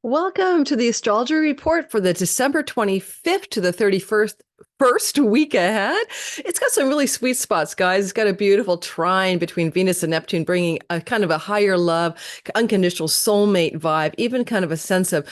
Welcome to the astrology report for the December 25th to the 31st first week ahead. It's got some really sweet spots, guys. It's got a beautiful trine between Venus and Neptune, bringing a kind of a higher love, unconditional soulmate vibe, even kind of a sense of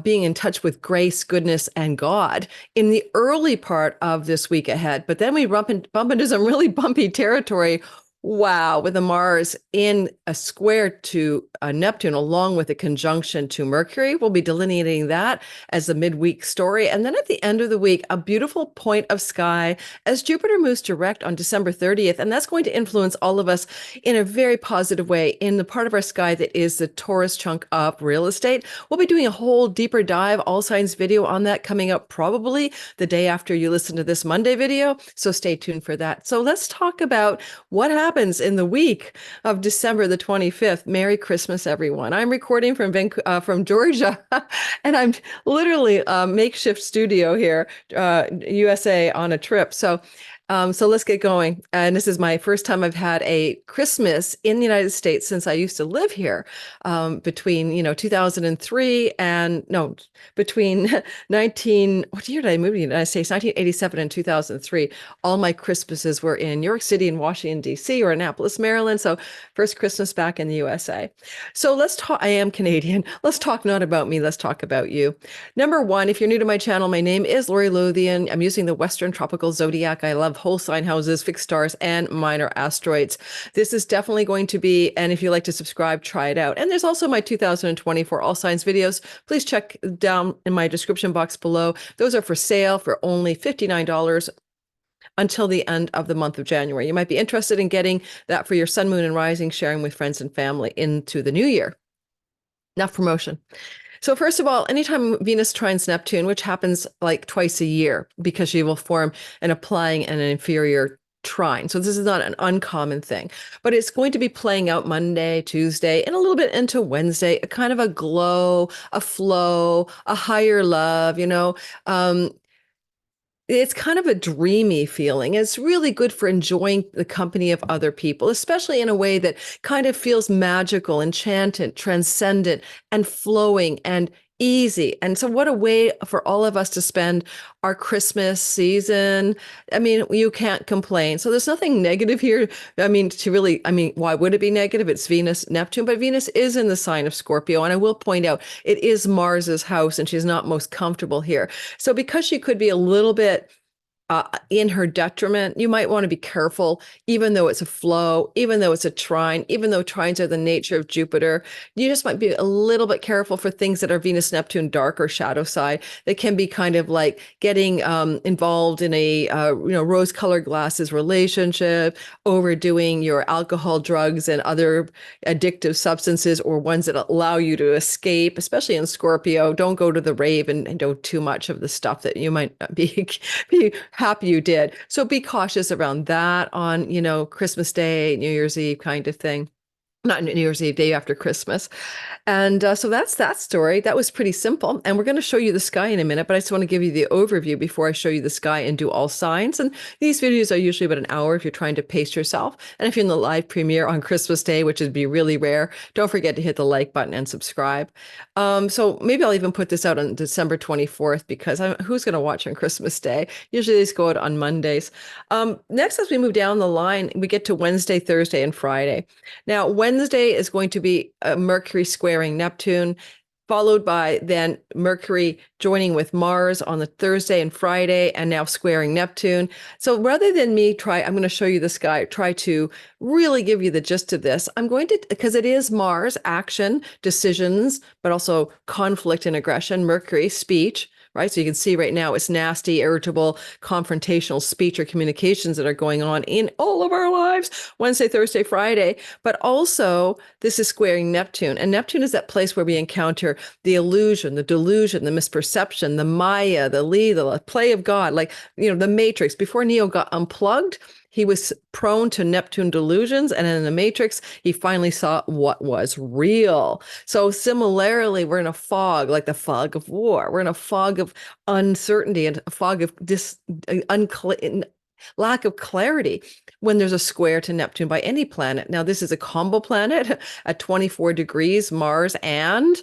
being in touch with grace, goodness, and God in the early part of this week ahead. But then we bump into some really bumpy territory. Wow, with the Mars in a square to Neptune, along with a conjunction to Mercury. We'll be delineating that as the midweek story. And then at the end of the week, a beautiful point of sky as Jupiter moves direct on December 30th. And that's going to influence all of us in a very positive way in the part of our sky that is the Taurus chunk of real estate. We'll be doing a whole deeper dive, all signs video on that coming up probably the day after you listen to this Monday video. So stay tuned for that. So let's talk about what happens in the week of December the 25th. Merry Christmas, everyone. I'm recording from Georgia, and I'm literally a makeshift studio here, USA on a trip. So let's get going. And this is my first time I've had a Christmas in the United States since I used to live here, between 2003 and no, between 19. What year did I move to the United States? 1987 and 2003. All my Christmases were in New York City and Washington D.C. or Annapolis, Maryland. So first Christmas back in the USA. So let's talk. I am Canadian. Let's talk not about me. Let's talk about you. Number one, if you're new to my channel, my name is Lori Lothian. I'm using the Western Tropical Zodiac. I love whole sign houses, fixed stars, and minor asteroids. This is definitely going to be, and if you like to subscribe, try it out. And there's also my 2024 all signs videos. Please check down in my description box below. Those are for sale for only $59 until the end of the month of January. You might be interested in getting that for your sun, moon, and rising, sharing with friends and family into the new year. Enough promotion. So first of all, anytime Venus trines Neptune, which happens like twice a year because she will form an applying and an inferior trine. So this is not an uncommon thing, but it's going to be playing out Monday, Tuesday, and a little bit into Wednesday, a kind of a glow, a flow, a higher love, it's kind of a dreamy feeling. It's really good for enjoying the company of other people, especially in a way that kind of feels magical, enchanted, transcendent, and flowing and easy. And so what a way for all of us to spend our Christmas season. I mean, you can't complain. So there's nothing negative here. Why would it be negative? It's Venus, Neptune, but Venus is in the sign of Scorpio. And I will point out, it is Mars's house and she's not most comfortable here. So because she could be a little bit in her detriment, you might want to be careful, even though it's a flow, even though it's a trine, even though trines are the nature of Jupiter. You just might be a little bit careful for things that are Venus, Neptune, dark or shadow side. That can be kind of like getting involved in a rose-colored glasses relationship, overdoing your alcohol, drugs, and other addictive substances, or ones that allow you to escape, especially in Scorpio. Don't go to the rave and do too much of the stuff that you might not be happy you did. So be cautious around that on, Christmas Day, New Year's Eve kind of thing. Not New Year's Eve, day after Christmas. And so that's that story. That was pretty simple. And we're going to show you the sky in a minute, but I just want to give you the overview before I show you the sky and do all signs. And these videos are usually about an hour if you're trying to pace yourself. And if you're in the live premiere on Christmas Day, which would be really rare, don't forget to hit the like button and subscribe. So maybe I'll even put this out on December 24th because who's going to watch on Christmas Day? Usually these go out on Mondays. Next, as we move down the line, we get to Wednesday, Thursday, and Friday. Now, Wednesday is going to be Mercury squaring Neptune, followed by then Mercury joining with Mars on the Thursday and Friday, and now squaring Neptune. So rather than I'm going to show you the sky, try to really give you the gist of this. I'm going to, because it is Mars, action, decisions, but also conflict and aggression, Mercury, speech, right? So you can see right now it's nasty, irritable, confrontational speech or communications that are going on in all of our lives, Wednesday, Thursday, Friday. But also this is squaring Neptune. And Neptune is that place where we encounter the illusion, the delusion, the misperception, the Maya, the play of God, like, the Matrix. Before Neo got unplugged, he was prone to Neptune delusions, and in the Matrix, he finally saw what was real. So similarly, we're in a fog, like the fog of war. We're in a fog of uncertainty and a fog of lack of clarity when there's a square to Neptune by any planet. Now, this is a combo planet at 24 degrees, Mars and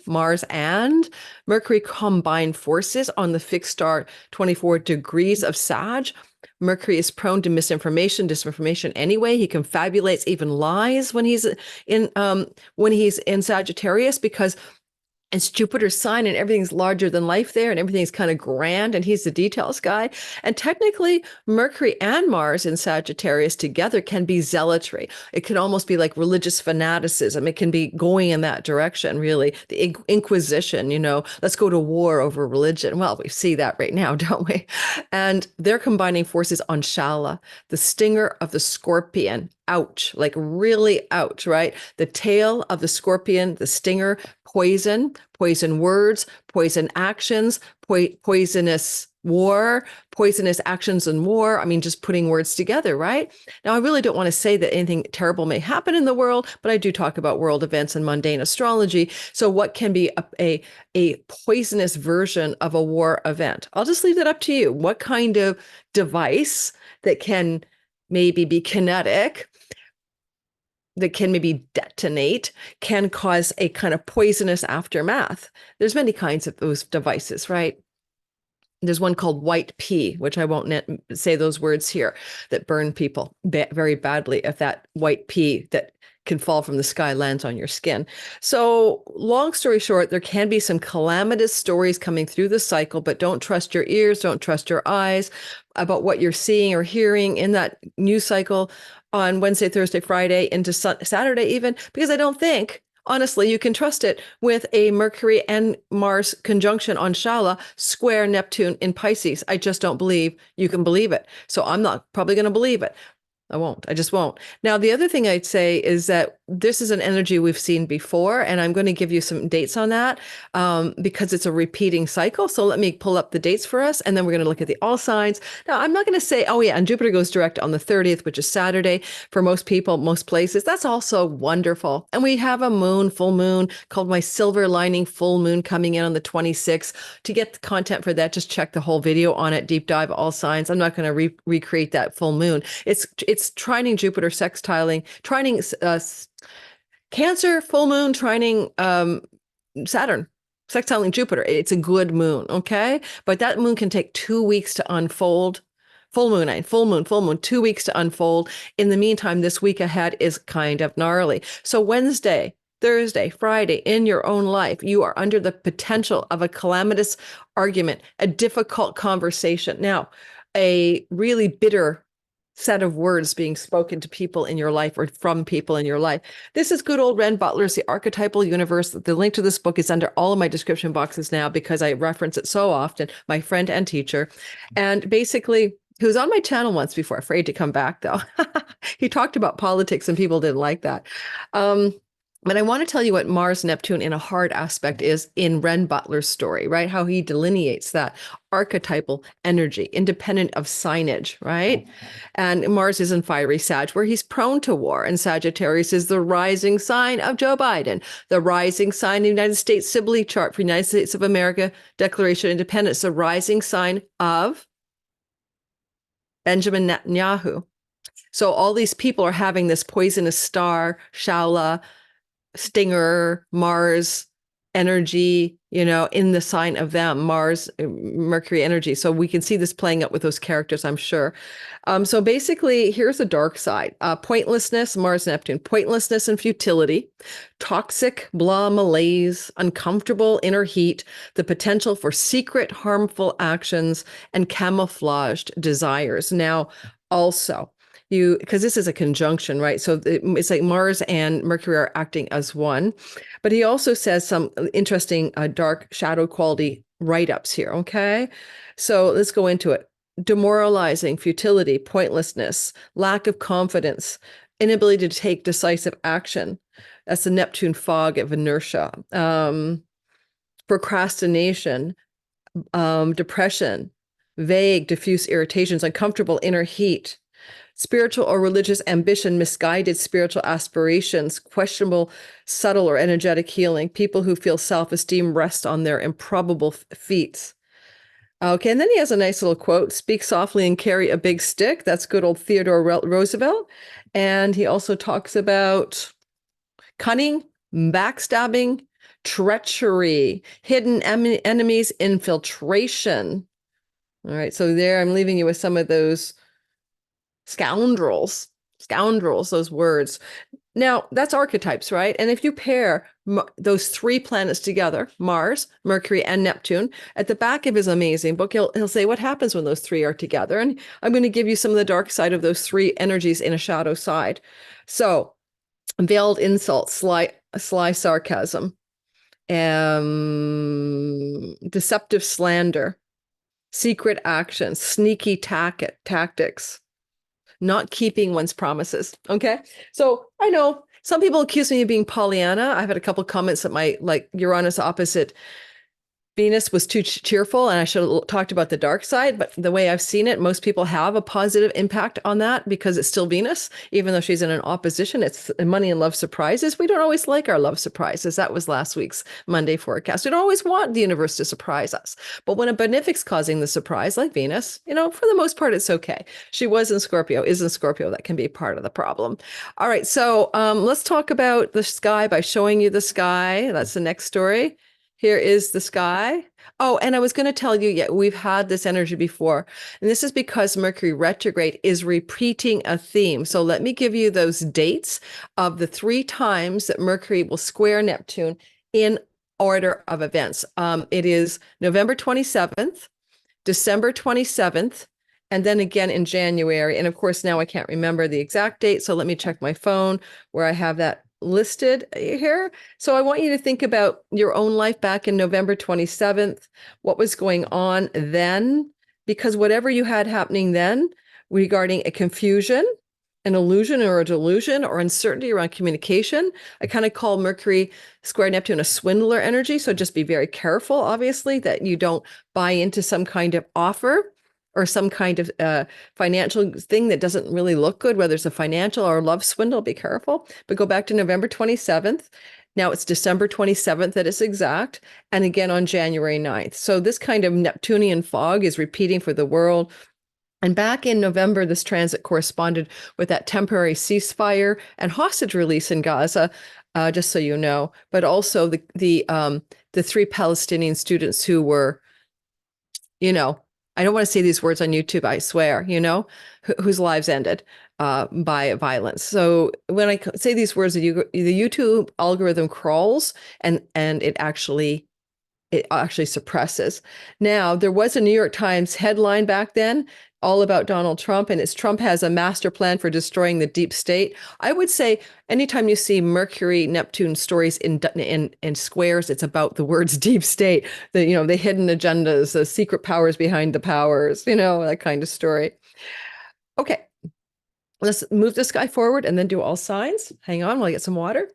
Mercury combine forces on the fixed star 24 degrees of Sag. Mercury is prone to misinformation, disinformation anyway. He confabulates even lies when he's in Sagittarius, because it's Jupiter's sign and everything's larger than life there and everything's kind of grand, and he's the details guy. And technically, Mercury and Mars in Sagittarius together can be zealotry. It can almost be like religious fanaticism. It can be going in that direction, really. The Inquisition, let's go to war over religion. Well, we see that right now, don't we? And they're combining forces on Shallah, the stinger of the scorpion. Ouch, like really ouch, right? The tail of the scorpion, the stinger, poison words, poison actions, poisonous war, poisonous actions and war. I mean, just putting words together, right? Now, I really don't want to say that anything terrible may happen in the world, but I do talk about world events and mundane astrology. So what can be a poisonous version of a war event? I'll just leave that up to you. What kind of device that can maybe be kinetic, that can maybe detonate, can cause a kind of poisonous aftermath. There's many kinds of those devices, right? There's one called white pea, which I won't say those words here, that burn people very badly if that white pea that can fall from the sky lands on your skin. So long story short, there can be some calamitous stories coming through the cycle, but don't trust your ears, don't trust your eyes about what you're seeing or hearing in that news cycle on Wednesday, Thursday, Friday, into Saturday even, because I don't think, honestly, you can trust it with a Mercury and Mars conjunction on Shallah, square Neptune in Pisces. I just don't believe you can believe it. So I'm not probably going to believe it. I just won't. Now, the other thing I'd say is that this is an energy we've seen before, and I'm going to give you some dates on that because it's a repeating cycle. So let me pull up the dates for us, and then we're going to look at the all signs. Now, I'm not going to say, oh yeah, and Jupiter goes direct on the 30th, which is Saturday for most people, most places. That's also wonderful. And we have a full moon called my silver lining full moon coming in on the 26th. To get the content for that, just check the whole video on it, deep dive all signs. I'm not going to recreate that full moon. It's trining Jupiter, sextiling, trining Cancer, full moon, trining Saturn, sextiling Jupiter. It's a good moon, okay? But that moon can take 2 weeks to unfold. Full moon, 2 weeks to unfold. In the meantime, this week ahead is kind of gnarly. So Wednesday, Thursday, Friday, in your own life, you are under the potential of a calamitous argument, a difficult conversation. Now, a really bitter set of words being spoken to people in your life or from people in your life. This is good old Renn Butler's The Archetypal Universe. The link to this book is under all of my description boxes now because I reference it so often, my friend and teacher. And basically, he was on my channel once before, afraid to come back though. He talked about politics and people didn't like that. But I want to tell you what Mars Neptune in a hard aspect is in Renn Butler's story, right? How he delineates that archetypal energy, independent of signage, right? And Mars is in fiery Sag, where he's prone to war. And Sagittarius is the rising sign of Joe Biden, the rising sign of the United States Sibley chart for United States of America Declaration of Independence, the rising sign of Benjamin Netanyahu. So all these people are having this poisonous star, Shallah, stinger, Mars energy, in the sign of them, Mars, Mercury energy. So we can see this playing out with those characters, I'm sure. So basically, here's the dark side. Pointlessness, Mars, Neptune, pointlessness and futility, toxic, blah, malaise, uncomfortable inner heat, the potential for secret, harmful actions, and camouflaged desires. Now, also, because this is a conjunction, right? So it's like Mars and Mercury are acting as one. But he also says some interesting dark shadow quality write-ups here, okay? So let's go into it. Demoralizing, futility, pointlessness, lack of confidence, inability to take decisive action. That's the Neptune fog of inertia. Procrastination, depression, vague, diffuse irritations, uncomfortable inner heat, spiritual or religious ambition, misguided spiritual aspirations, questionable, subtle or energetic healing, people who feel self-esteem rest on their improbable feats. Okay, and then he has a nice little quote, speak softly and carry a big stick. That's good old Theodore Roosevelt. And he also talks about cunning, backstabbing, treachery, hidden enemies, infiltration. All right, so there I'm leaving you with some of those scoundrels, those words. Now, that's archetypes, right? And if you pair those three planets together, Mars, Mercury, and Neptune, at the back of his amazing book, he'll say what happens when those three are together. And I'm going to give you some of the dark side of those three energies in a shadow side. So, veiled insult, sly sarcasm, deceptive slander, secret actions, sneaky tactics, not keeping one's promises. Okay. So I know some people accuse me of being Pollyanna. I've had a couple comments that my like Uranus opposite Venus was too cheerful and I should have talked about the dark side, but the way I've seen it, most people have a positive impact on that because it's still Venus, even though she's in an opposition. It's money and love surprises. We don't always like our love surprises. That was last week's Monday forecast. We don't always want the universe to surprise us. But when a benefic's causing the surprise, like Venus, for the most part, it's okay. She was in Scorpio, is in Scorpio. That can be part of the problem. All right. So let's talk about the sky by showing you the sky. That's the next story. Here is the sky. Oh, and I was going to tell you, yeah, we've had this energy before. And this is because Mercury retrograde is repeating a theme. So let me give you those dates of the 3 times that Mercury will square Neptune in order of events. It is November 27th, December 27th, and then again in January. And of course, now I can't remember the exact date. So let me check my phone where I have that listed here. So I want you to think about your own life back in November 27th, what was going on then, because whatever you had happening then regarding a confusion, an illusion or a delusion or uncertainty around communication, I kind of call Mercury square Neptune a swindler energy. So just be very careful, obviously, that you don't buy into some kind of offer or some kind of financial thing that doesn't really look good, whether it's a financial or love swindle, be careful. But go back to November 27th. Now it's December 27th that is exact, and again on January 9th. So this kind of Neptunian fog is repeating for the world. And back in November, this transit corresponded with that temporary ceasefire and hostage release in Gaza, just so you know, but also the 3 Palestinian students who were, I don't want to say these words on YouTube, I swear, whose lives ended by violence. So when I say these words, the YouTube algorithm crawls and it actually suppresses. Now, there was a New York Times headline back then all about Donald Trump, and it's Trump has a master plan for destroying the deep state. I would say anytime you see Mercury, Neptune stories in squares, it's about the words deep state, the hidden agendas, the secret powers behind the powers, that kind of story. Okay, let's move this guy forward and then do all signs. Hang on while I get some water.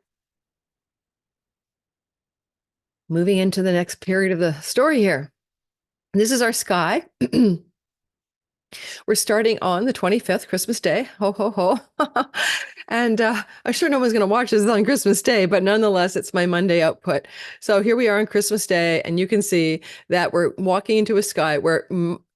Moving into the next period of the story here. This is our sky. We're starting on the 25th, Christmas Day. Ho, ho, ho. And I'm sure no one's going to watch this on Christmas Day, but nonetheless, it's my Monday output. So here we are on Christmas Day, and you can see that we're walking into a sky where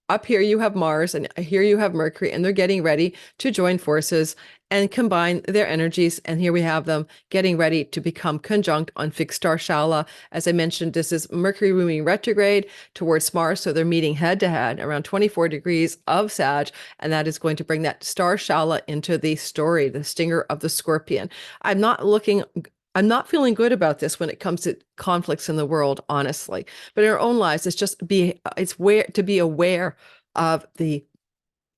up here you have Mars and here you have Mercury, and they're getting ready to join forces and combine their energies. And here we have them getting ready to become conjunct on fixed star Shallah. As I mentioned, this is Mercury moving retrograde towards Mars. So they're meeting head to head around 24 degrees of Sag. And that is going to bring that star Shallah into the story, the stinger of the Scorpion. I'm not feeling good about this when it comes to conflicts in the world, honestly. But in our own lives, to be aware of the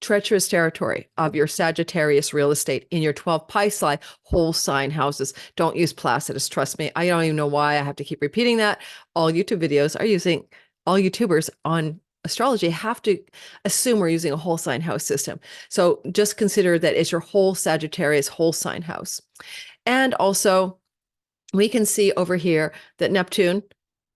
treacherous territory of your Sagittarius real estate in your 12 Pisces whole sign houses. Don't use Placidus. Trust me. I don't even know why I have to keep repeating that. All YouTubers on astrology have to assume we're using a whole sign house system. So just consider that it's your whole Sagittarius whole sign house. And also, we can see over here that Neptune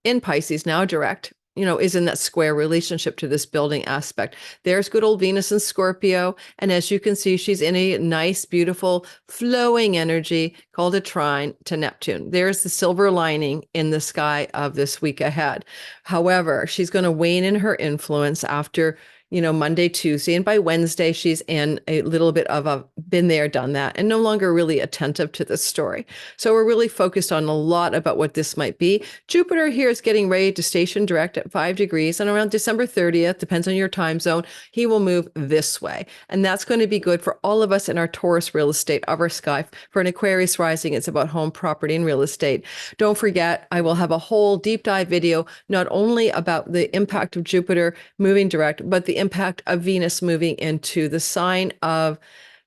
in Pisces, now direct, is in that square relationship to this building aspect. There's good old Venus in Scorpio. And as you can see, she's in a nice, beautiful, flowing energy called a trine to Neptune. There's the silver lining in the sky of this week ahead. However, she's going to wane in her influence after Monday, Tuesday, and by Wednesday, she's in a little bit of a been there, done that, and no longer really attentive to the story. So we're really focused on a lot about what this might be. Jupiter here is getting ready to station direct at 5 degrees, and around December 30th, depends on your time zone, he will move this way. And that's going to be good for all of us in our Taurus real estate of our sky. For an Aquarius rising, it's about home, property, and real estate. Don't forget, I will have a whole deep dive video, not only about the impact of Jupiter moving direct, but the impact of Venus moving into the sign of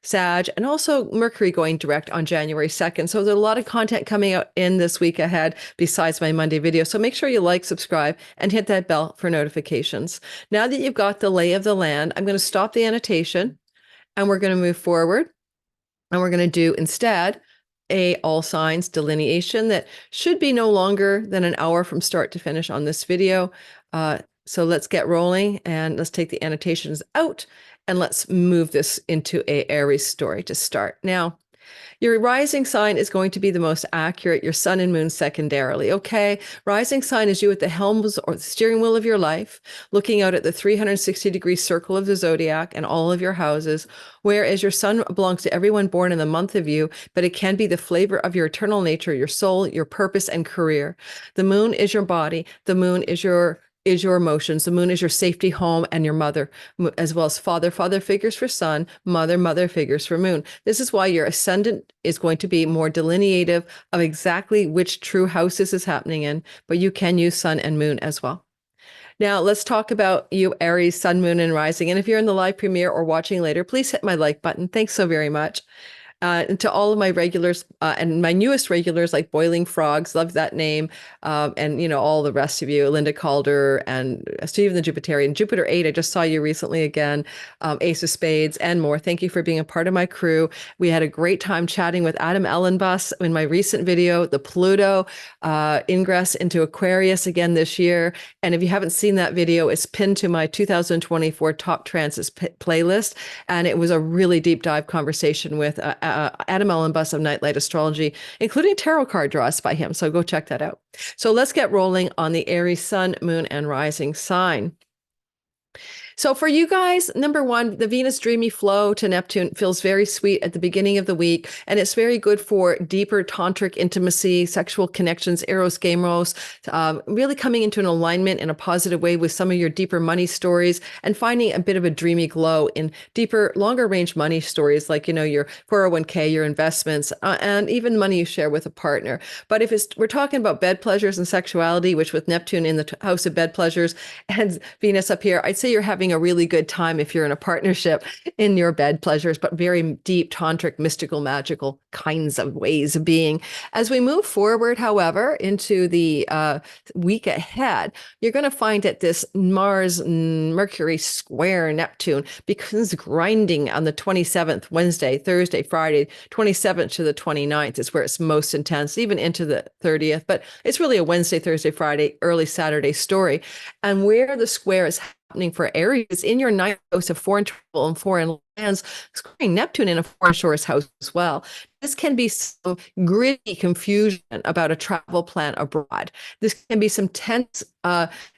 Sag, and also Mercury going direct on January 2nd. So there's a lot of content coming out in this week ahead besides my Monday video. So make sure you like, subscribe, and hit that bell for notifications. Now that you've got the lay of the land, I'm going to stop the annotation and we're going to move forward. And we're going to do instead a all signs delineation that should be no longer than an hour from start to finish on this video. So let's get rolling and let's take the annotations out and let's move this into a Aries story to start. Now, your rising sign is going to be the most accurate, your sun and moon secondarily, okay? Rising sign is you at the helms or the steering wheel of your life, looking out at the 360-degree circle of the zodiac and all of your houses, whereas your sun belongs to everyone born in the month of you, but it can be the flavor of your eternal nature, your soul, your purpose, and career. The moon is your body. The moon is your emotions. The moon is your safety, home, and your mother, as well as father figures for sun, mother figures for moon. This is why your ascendant is going to be more delineative of exactly which true house this is happening in, but you can use sun and moon as well. Now, let's talk about you, Aries, sun, moon, and rising. And if you're in the live premiere or watching later, please hit my like button. Thanks so very much. And to all of my regulars and my newest regulars like Boiling Frogs, love that name. And, all the rest of you, Linda Calder and Stephen the Jupiterian, Jupiter 8, I just saw you recently again, Ace of Spades and more. Thank you for being a part of my crew. We had a great time chatting with Adam Ellenbus in my recent video, the Pluto ingress into Aquarius again this year. And if you haven't seen that video, it's pinned to my 2024 Top Transits playlist. And it was a really deep dive conversation with Adam Ellenbus of Nightlight Astrology, including tarot card draws by him. So go check that out. So let's get rolling on the Aries sun, moon, and rising sign. So for you guys, number one, the Venus dreamy flow to Neptune feels very sweet at the beginning of the week, and it's very good for deeper tantric intimacy, sexual connections, eros, gamos, really coming into an alignment in a positive way with some of your deeper money stories and finding a bit of a dreamy glow in deeper, longer range money stories like, your 401k, your investments, and even money you share with a partner. But if we're talking about bed pleasures and sexuality, which with Neptune in the house of bed pleasures and Venus up here, I'd say you're having a really good time if you're in a partnership in your bed pleasures, but very deep tantric, mystical, magical kinds of ways of being. As we move forward, however, into the week ahead, you're going to find that this Mars Mercury square Neptune becomes grinding on the 27th, Wednesday, Thursday, Friday, 27th to the 29th is where it's most intense, even into the 30th. But it's really a Wednesday, Thursday, Friday, early Saturday story. And where the square is happening for Aries in your ninth house of foreign travel and foreign lands, squaring Neptune in a foreign shores house as well. This can be some gritty confusion about a travel plan abroad. This can be some tense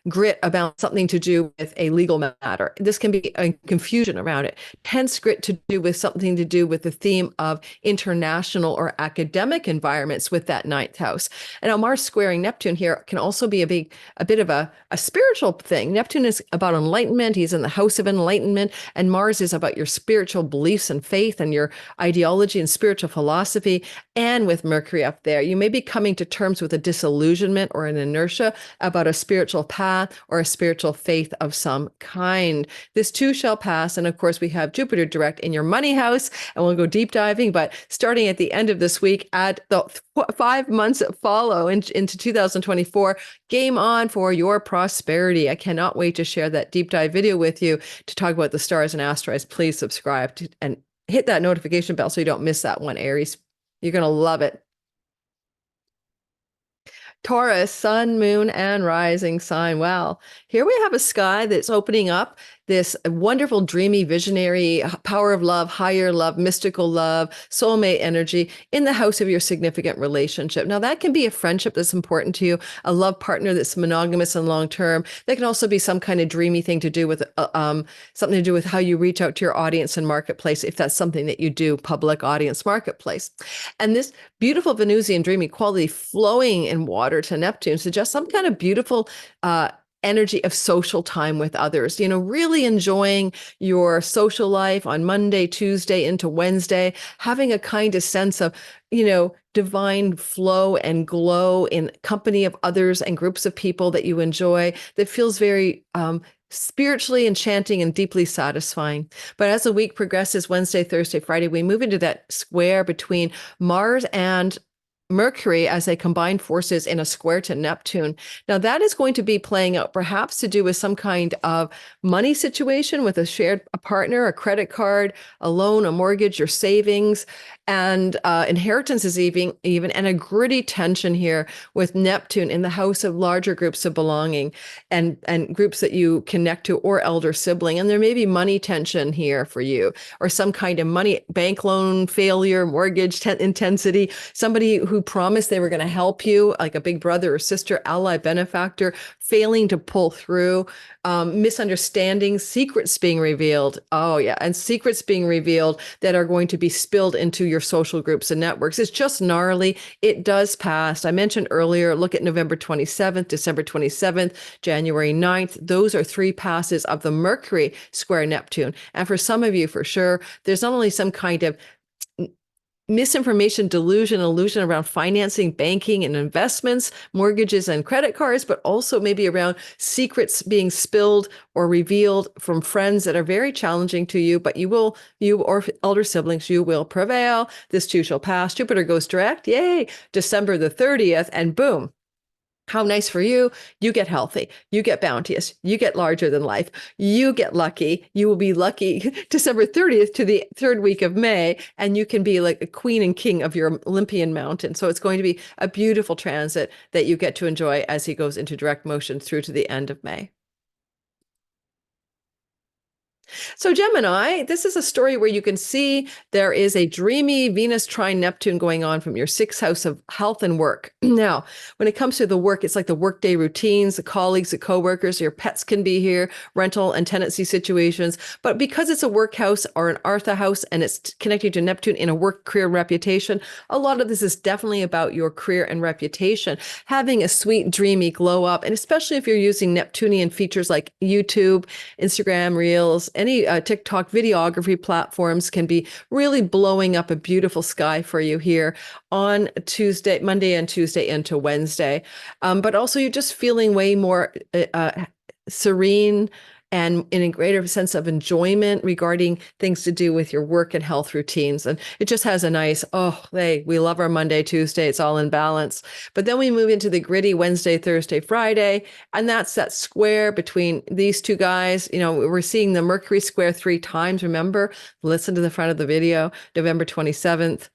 grit about something to do with a legal matter. This can be a confusion around it. Tense grit to do with something to do with the theme of international or academic environments with that ninth house. And now Mars squaring Neptune here can also be a bit of a spiritual thing. Neptune is about enlightenment. He's in the house of enlightenment, and Mars is about your spiritual beliefs and faith and your ideology and spiritual philosophy. And with Mercury up there, you may be coming to terms with a disillusionment or an inertia about a spiritual path or a spiritual faith of some kind. This too shall pass. And of course, we have Jupiter direct in your money house, and we'll go deep diving. But starting at the end of this week, at the 5 months that follow into 2024, game on for your prosperity. I cannot wait to share that deep dive video with you to talk about the stars and asteroids. Please subscribe and hit that notification bell so you don't miss that one, Aries. You're going to love it. Taurus, sun, moon, and rising sign. Wow. Here we have a sky that's opening up, this wonderful, dreamy, visionary, power of love, higher love, mystical love, soulmate energy in the house of your significant relationship. Now, that can be a friendship that's important to you, a love partner that's monogamous and long term. That can also be some kind of dreamy thing to do with something to do with how you reach out to your audience and marketplace, if that's something that you do, public audience marketplace. And this beautiful Venusian dreamy quality flowing in water to Neptune suggests some kind of beautiful energy of social time with others, really enjoying your social life on Monday, Tuesday into Wednesday, having a kind of sense of, divine flow and glow in company of others and groups of people that you enjoy, that feels very spiritually enchanting and deeply satisfying. But as the week progresses, Wednesday, Thursday, Friday, we move into that square between Mars and Mercury as they combine forces in a square to Neptune. Now, that is going to be playing out perhaps to do with some kind of money situation with a partner, a credit card, a loan, a mortgage, your savings, and inheritance is even, and a gritty tension here with Neptune in the house of larger groups of belonging and groups that you connect to or elder sibling. And there may be money tension here for you, or some kind of money, bank loan failure, mortgage intensity, somebody who promised they were going to help you, like a big brother or sister, ally, benefactor, failing to pull through, misunderstandings, secrets being revealed. Oh, yeah. And secrets being revealed that are going to be spilled into your social groups and networks. It's just gnarly. It does pass. I mentioned earlier, look at November 27th, December 27th, January 9th. Those are 3 passes of the Mercury square Neptune. And for some of you, for sure, there's not only some kind of misinformation, delusion, illusion around financing, banking, and investments, mortgages, and credit cards, but also maybe around secrets being spilled or revealed from friends that are very challenging to you, but you or elder siblings, you will prevail. This too shall pass. Jupiter goes direct. Yay. December the 30th, and boom. How nice for you. You get healthy. You get bounteous. You get larger than life. You get lucky. You will be lucky December 30th to the 3rd week of May, and you can be like a queen and king of your Olympian mountain. So it's going to be a beautiful transit that you get to enjoy as he goes into direct motion through to the end of May. So Gemini, this is a story where you can see there is a dreamy Venus trine Neptune going on from your 6th house of health and work. Now, when it comes to the work, it's like the workday routines, the colleagues, the coworkers, your pets can be here, rental and tenancy situations. But because it's a work house or an Artha house and it's connected to Neptune in a work, career, reputation, a lot of this is definitely about your career and reputation, having a sweet, dreamy glow up. And especially if you're using Neptunian features like YouTube, Instagram, Reels, any TikTok videography platforms can be really blowing up a beautiful sky for you here on Monday and Tuesday into Wednesday. But also you're just feeling way more serene and in a greater sense of enjoyment regarding things to do with your work and health routines. And it just has a nice, we love our Monday, Tuesday, it's all in balance. But then we move into the gritty Wednesday, Thursday, Friday, and that's that square between these two guys. We're seeing the Mercury square 3 times, remember? Listen to the front of the video, November 27th.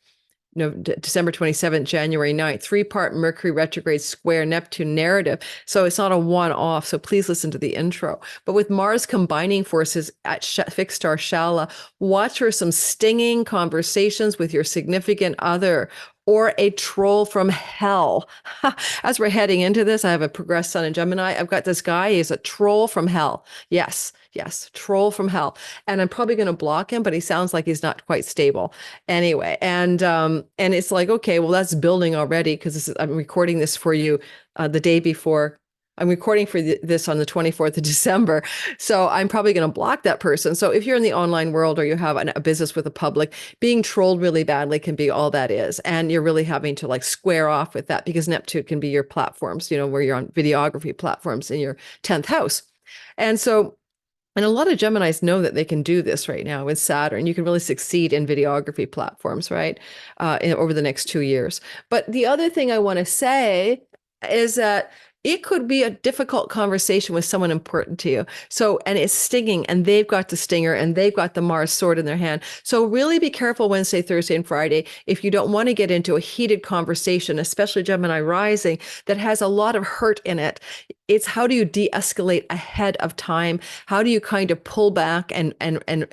December 27th, January 9th, 3-part Mercury retrograde square Neptune narrative. So it's not a one-off. So please listen to the intro. But with Mars combining forces at fixed star Shallah, watch for some stinging conversations with your significant other or a troll from hell. As we're heading into this, I have a progressed sun in Gemini. I've got this guy. He's a troll from hell. Yes, troll from hell. And I'm probably going to block him, but he sounds like he's not quite stable. Anyway, and it's like, okay, well, that's building already because I'm recording this for you the day before. I'm recording for this on the 24th of December. So I'm probably going to block that person. So if you're in the online world or you have a business with the public, being trolled really badly can be all that is. And you're really having to square off with that because Neptune can be your platforms, where you're on videography platforms in your 10th house. And a lot of Geminis know that they can do this right now with Saturn. You can really succeed in videography platforms, right? Over the next 2 years. But the other thing I want to say is that it could be a difficult conversation with someone important to you. So, and it's stinging, and they've got the stinger and they've got the Mars sword in their hand. So, really be careful Wednesday, Thursday, and Friday if you don't want to get into a heated conversation, especially Gemini rising, that has a lot of hurt in it. It's how do you de-escalate ahead of time? How do you kind of pull back and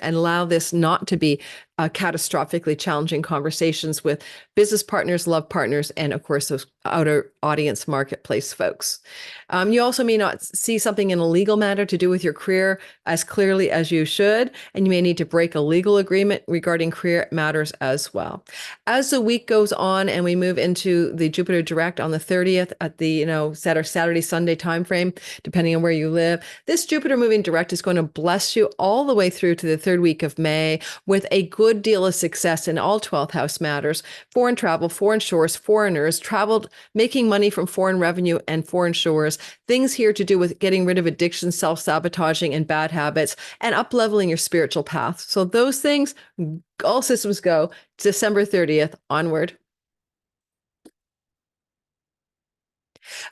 allow this not to be catastrophically challenging conversations with business partners, love partners, and of course, those outer audience marketplace folks. You also may not see something in a legal matter to do with your career as clearly as you should, and you may need to break a legal agreement regarding career matters as well. As the week goes on and we move into the Jupiter direct on the 30th at the Saturday, Sunday timeframe, depending on where you live, this Jupiter moving direct is going to bless you all the way through to the third week of May with a good deal of success in all 12th house matters: foreign travel, foreign shores, foreigners, traveled, making money from foreign revenue and foreign shores, things here to do with getting rid of addiction, self-sabotaging, and bad habits, and up-leveling your spiritual path. So those things, all systems go, December 30th onward.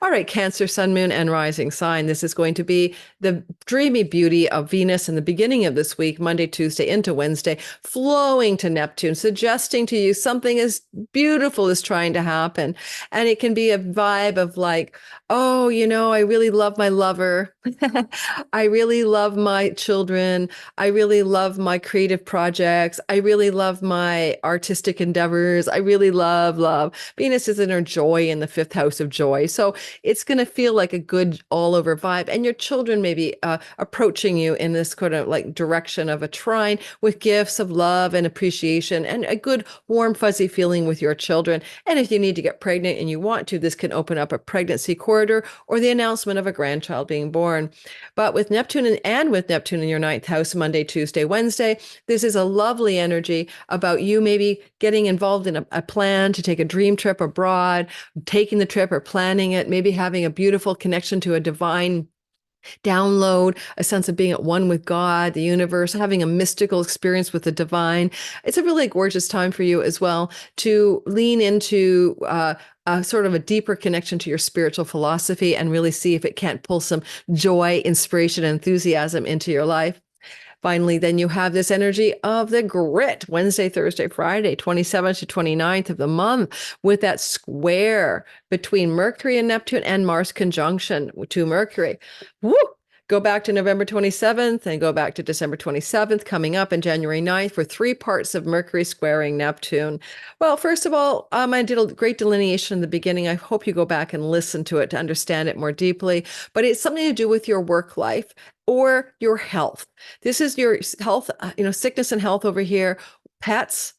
All right, Cancer, Sun, Moon, and Rising sign. This is going to be the dreamy beauty of Venus in the beginning of this week, Monday, Tuesday into Wednesday, flowing to Neptune, suggesting to you something as beautiful is trying to happen. And it can be a vibe of like, oh, I really love my lover. I really love my children. I really love my creative projects. I really love my artistic endeavors. I really love. Venus is in her joy in the fifth house of joy. So it's going to feel like a good all over vibe. And your children may be approaching you in this kind of like direction of a trine with gifts of love and appreciation and a good warm, fuzzy feeling with your children. And if you need to get pregnant and you want to, this can open up a pregnancy corridor or the announcement of a grandchild being born. But with Neptune with Neptune in your ninth house, Monday, Tuesday, Wednesday, this is a lovely energy about you maybe getting involved in a plan to take a dream trip abroad, taking the trip or planning it, maybe having a beautiful connection to a divine download, a sense of being at one with God, the universe, having a mystical experience with the divine. It's a really gorgeous time for you as well to lean into a sort of a deeper connection to your spiritual philosophy and really see if it can't pull some joy, inspiration, and enthusiasm into your life. Finally, then you have this energy of the grit, Wednesday, Thursday, Friday, 27th to 29th of the month, with that square between Mercury and Neptune and Mars conjunction to Mercury. Woo! Go back to November 27th and go back to December 27th, coming up in January 9th for 3 parts of Mercury squaring Neptune. Well, first of all, I did a great delineation in the beginning. I hope you go back and listen to it to understand it more deeply. But it's something to do with your work life or your health. This is your health, sickness and health over here, pets,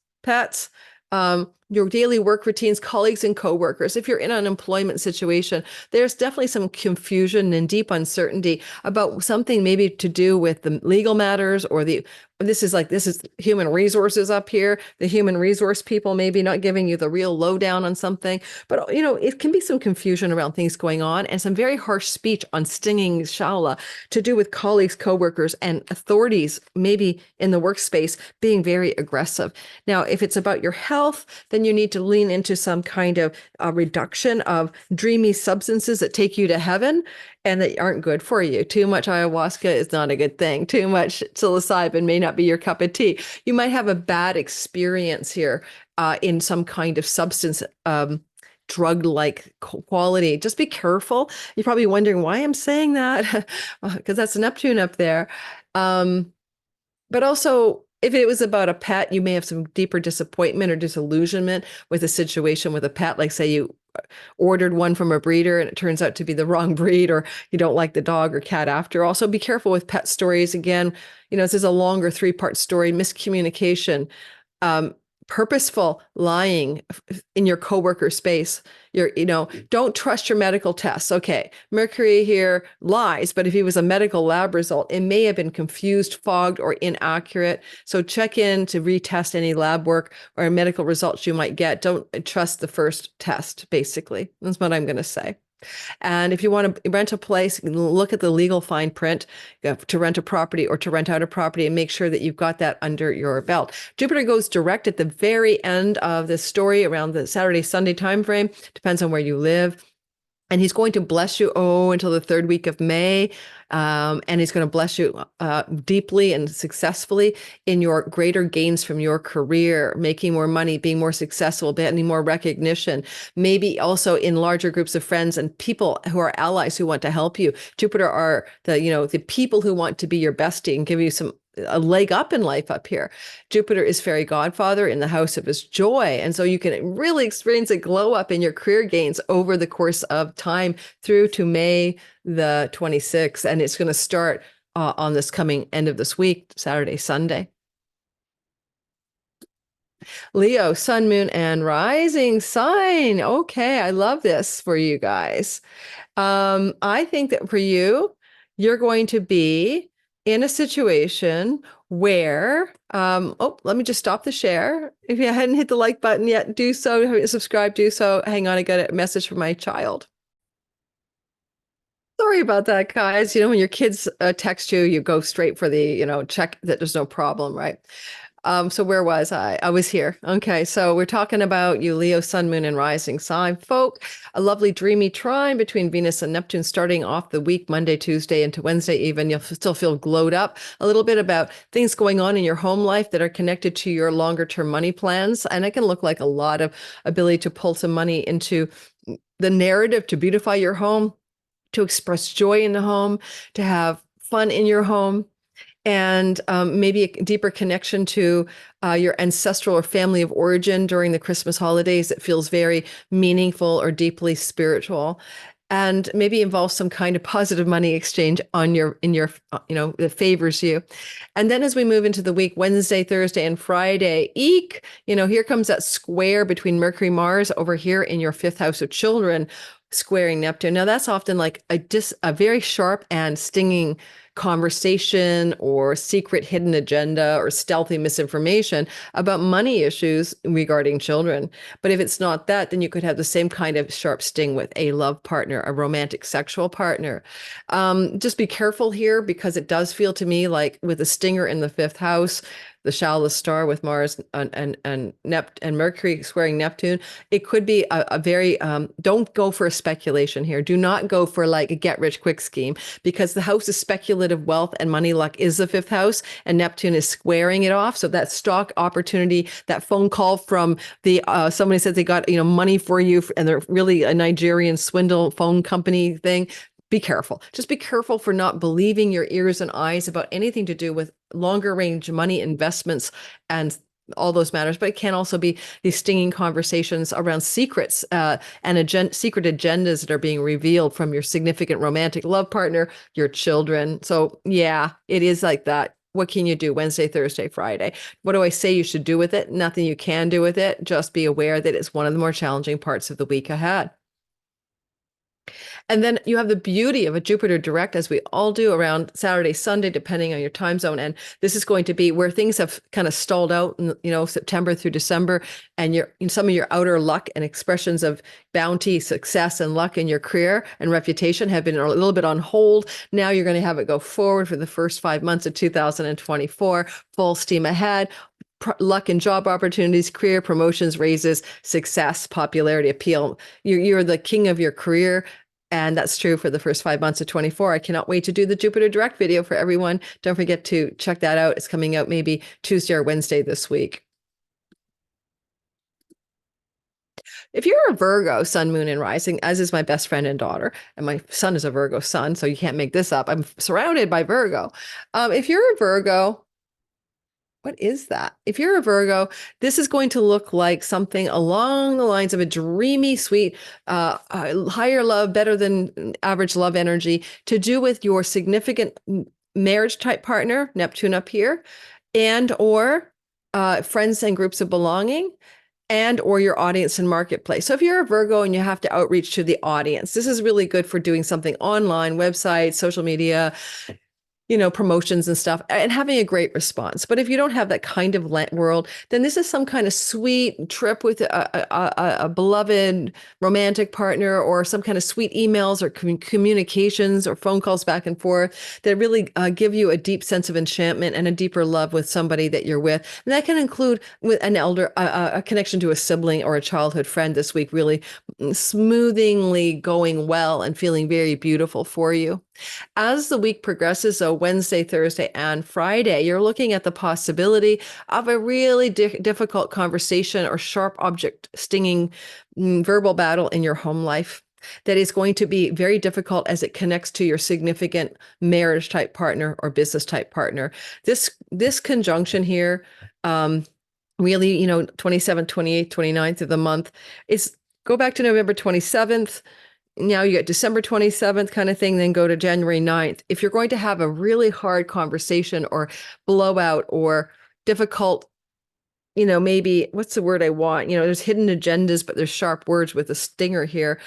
your daily work routines, colleagues and coworkers. If you're in an employment situation, there's definitely some confusion and deep uncertainty about something maybe to do with the legal matters or this is human resources up here. The human resource people maybe not giving you the real lowdown on something, but it can be some confusion around things going on and some very harsh speech on stinging Shallah to do with colleagues, coworkers, and authorities maybe in the workspace being very aggressive. Now, if it's about your health, then you need to lean into some kind of reduction of dreamy substances that take you to heaven and that aren't good for you. Too much ayahuasca is not a good thing. Too much psilocybin may not be your cup of tea. You might have a bad experience here in some kind of substance drug-like quality. Just be careful. You're probably wondering why I'm saying that, because that's Neptune up there. But also, if it was about a pet, you may have some deeper disappointment or disillusionment with a situation with a pet. Like say you ordered one from a breeder and it turns out to be the wrong breed, or you don't like the dog or cat after all. So be careful with pet stories. Again, this is a longer 3-part story, miscommunication, purposeful lying in your coworker space. Don't trust your medical tests. Okay, Mercury here lies, but if he was a medical lab result, it may have been confused, fogged, or inaccurate. So check in to retest any lab work or medical results you might get. Don't trust the first test, basically. That's what I'm going to say. And if you want to rent a place, look at the legal fine print to rent a property or to rent out a property and make sure that you've got that under your belt. Jupiter goes direct at the very end of the story around the Saturday, Sunday timeframe. Depends on where you live. And he's going to bless you, until the third week of May. And he's going to bless you deeply and successfully in your greater gains from your career, making more money, being more successful, getting more recognition, maybe also in larger groups of friends and people who are allies who want to help you. Jupiter are the people who want to be your bestie and give you a leg up in life up here. Jupiter is fairy godfather in the house of his joy. And so you can really experience a glow up in your career gains over the course of time through to May the 26th. And it's going to start on this coming end of this week, Saturday, Sunday. Leo, sun, moon, and rising sign. Okay, I love this for you guys. I think that for you, you're going to be in a situation where, let me just stop the share. If you hadn't hit the like button yet, do so. Subscribe, do so. Hang on, I got a message from my child. Sorry about that, guys. When your kids text you, you go straight for the, check that there's no problem, right? So where was I? I was here. Okay, so we're talking about you, Leo, sun, moon, and rising sign folk. A lovely dreamy trine between Venus and Neptune starting off the week, Monday, Tuesday, into Wednesday even. You'll still feel glowed up. A little bit about things going on in your home life that are connected to your longer term money plans. And it can look like a lot of ability to pull some money into the narrative to beautify your home, to express joy in the home, to have fun in your home, and maybe a deeper connection to your ancestral or family of origin during the Christmas holidays. It feels very meaningful or deeply spiritual, and maybe involves some kind of positive money exchange that favors you. And then as we move into the week, Wednesday, Thursday, and Friday, here comes that square between Mercury, Mars over here in your fifth house of children, squaring Neptune. Now that's often like a very sharp and stinging conversation or secret hidden agenda or stealthy misinformation about money issues regarding children. But if it's not that, then you could have the same kind of sharp sting with a love partner, a romantic sexual partner. Just be careful here, because it does feel to me like with a stinger in the fifth house, the Shallah star with Mars and Mercury squaring Neptune, it could be a very, don't go for a speculation here. Do not go for like a get rich quick scheme, because the house of speculative wealth and money luck is the fifth house, and Neptune is squaring it off. So that stock opportunity, that phone call from somebody said they got, money for you, and they're really a Nigerian swindle phone company thing. Be careful. Just be careful for not believing your ears and eyes about anything to do with longer range money investments and all those matters. But it can also be these stinging conversations around secrets and secret agendas that are being revealed from your significant romantic love partner, your children. So yeah, it is like that. What can you do Wednesday, Thursday, Friday? What do I say you should do with it? Nothing you can do with it. Just be aware that it's one of the more challenging parts of the week ahead. And then you have the beauty of a Jupiter direct, as we all do, around Saturday, Sunday, depending on your time zone. And this is going to be where things have kind of stalled out in, September through December, and some of your outer luck and expressions of bounty, success, and luck in your career and reputation have been a little bit on hold. Now you're going to have it go forward for the first 5 months of 2024, full steam ahead. Luck and job opportunities, career promotions, raises, success, popularity, appeal. You're the king of your career. And that's true for the first 5 months of 24. I cannot wait to do the Jupiter Direct video for everyone. Don't forget to check that out. It's coming out maybe Tuesday or Wednesday this week. If you're a Virgo, sun, moon, and rising, as is my best friend and daughter, and my son is a Virgo sun, so you can't make this up. I'm surrounded by Virgo. If you're a Virgo, what is that? If you're a Virgo, this is going to look like something along the lines of a dreamy, sweet, higher love, better than average love energy, to do with your significant marriage type partner, Neptune up here, and or friends and groups of belonging, and or your audience and marketplace. So if you're a Virgo and you have to outreach to the audience, this is really good for doing something online, websites, social media, promotions and stuff, and having a great response. But if you don't have that kind of world, then this is some kind of sweet trip with a beloved romantic partner, or some kind of sweet emails or communications or phone calls back and forth that really give you a deep sense of enchantment and a deeper love with somebody that you're with. And that can include with an elder, a connection to a sibling or a childhood friend this week, really smoothingly going well and feeling very beautiful for you. As the week progresses, so Wednesday, Thursday, and Friday, you're looking at the possibility of a really difficult conversation or sharp object stinging verbal battle in your home life that is going to be very difficult as it connects to your significant marriage type partner or business type partner. This conjunction here, really, 27th, 28th, 29th of the month, is go back to November 27th. Now you get December 27th kind of thing, then go to January 9th. If you're going to have a really hard conversation or blowout or difficult, maybe what's the word I want? There's hidden agendas, but there's sharp words with a stinger here,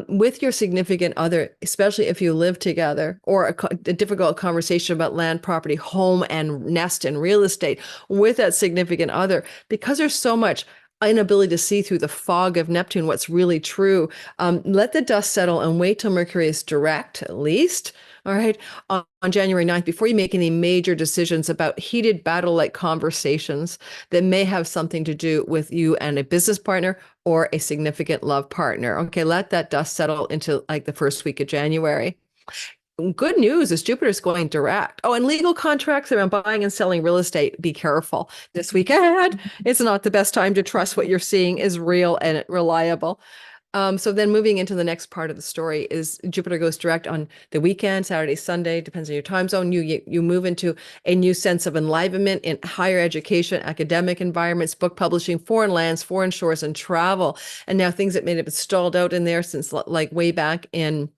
with your significant other, especially if you live together, or a difficult conversation about land, property, home, and nest and real estate with that significant other, because there's so much inability to see through the fog of Neptune what's really true. Let the dust settle and wait till Mercury is direct, at least, all right, on January 9th, before you make any major decisions about heated battle-like conversations that may have something to do with you and a business partner or a significant love partner. Okay, let that dust settle into like the first week of January. Good news is Jupiter's going direct. Oh, and legal contracts around buying and selling real estate, be careful this weekend. It's not the best time to trust what you're seeing is real and reliable. So then moving into the next part of the story is Jupiter goes direct on the weekend, Saturday, Sunday, depends on your time zone. You move into a new sense of enlivenment in higher education, academic environments, book publishing, foreign lands, foreign shores, and travel. And now things that may have been stalled out in there since like way back in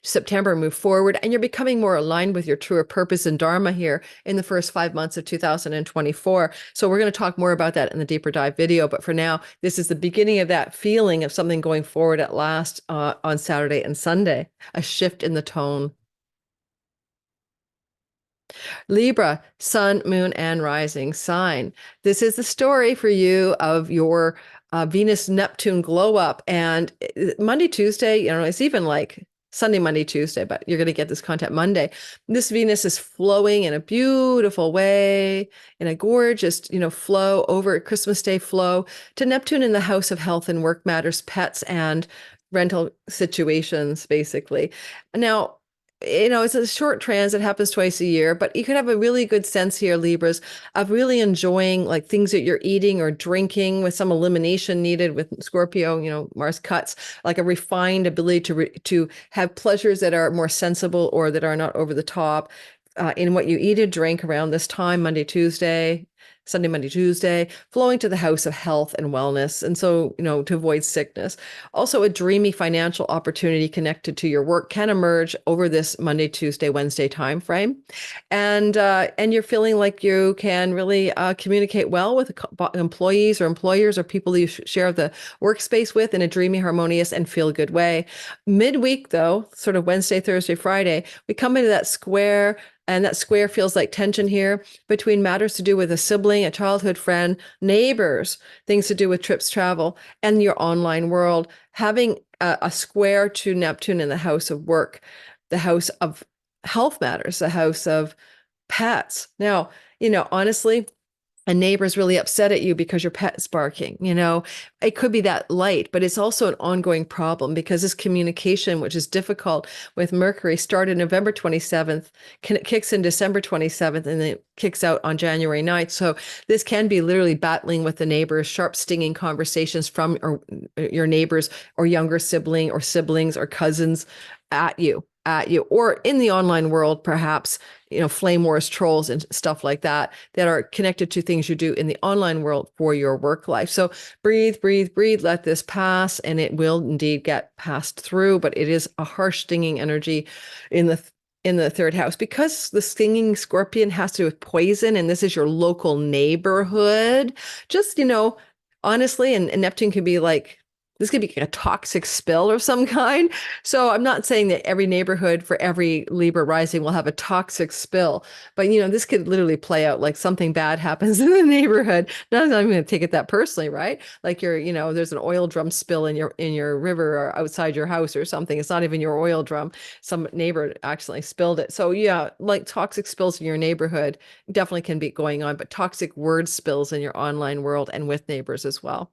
September, move forward, and you're becoming more aligned with your truer purpose and dharma here in the first 5 months of 2024. So we're going to talk more about that in the deeper dive video. But for now, this is the beginning of that feeling of something going forward at last on Saturday and Sunday, a shift in the tone. Libra, sun, moon, and rising sign. This is the story for you of your Venus Neptune glow up. And Monday, Tuesday, it's even like Sunday, Monday, Tuesday, but you're going to get this content Monday. This Venus is flowing in a beautiful way, in a gorgeous, flow over Christmas Day flow to Neptune in the house of health and work matters, pets, and rental situations, basically. Now, it's a short transit, happens twice a year, but you could have a really good sense here, Libras, of really enjoying like things that you're eating or drinking with some elimination needed with Scorpio, Mars cuts, like a refined ability to have pleasures that are more sensible or that are not over the top in what you eat and drink around this time, Monday, Tuesday, Sunday, Monday, Tuesday, flowing to the house of health and wellness. And so, to avoid sickness. Also, a dreamy financial opportunity connected to your work can emerge over this Monday, Tuesday, Wednesday time frame. And you're feeling like you can really communicate well with employees or employers or people you share the workspace with in a dreamy, harmonious, and feel-good way. Midweek, though, sort of Wednesday, Thursday, Friday, we come into that square. And that square feels like tension here between matters to do with a sibling, a childhood friend, neighbors, things to do with trips, travel, and your online world. Having a square to Neptune in the house of work, the house of health matters, the house of pets. Now, honestly, a neighbor's really upset at you because your pet is barking, it could be that light, but it's also an ongoing problem because this communication, which is difficult with Mercury, started November 27th, kicks in December 27th, and then kicks out on January 9th. So this can be literally battling with the neighbors, sharp stinging conversations from your neighbors or younger sibling or siblings or cousins at you, or in the online world, perhaps, flame wars, trolls, and stuff like that are connected to things you do in the online world for your work life. So breathe, let this pass, and it will indeed get passed through, but it is a harsh stinging energy in the third house because the stinging scorpion has to do with poison, and this is your local neighborhood. Just, honestly, and Neptune can be like, this could be like a toxic spill of some kind. So I'm not saying that every neighborhood for every Libra rising will have a toxic spill, but this could literally play out like something bad happens in the neighborhood. Not that I'm going to take it that personally, right? Like there's an oil drum spill in your river or outside your house or something. It's not even your oil drum. Some neighbor accidentally spilled it. So yeah, like toxic spills in your neighborhood definitely can be going on, but toxic word spills in your online world and with neighbors as well.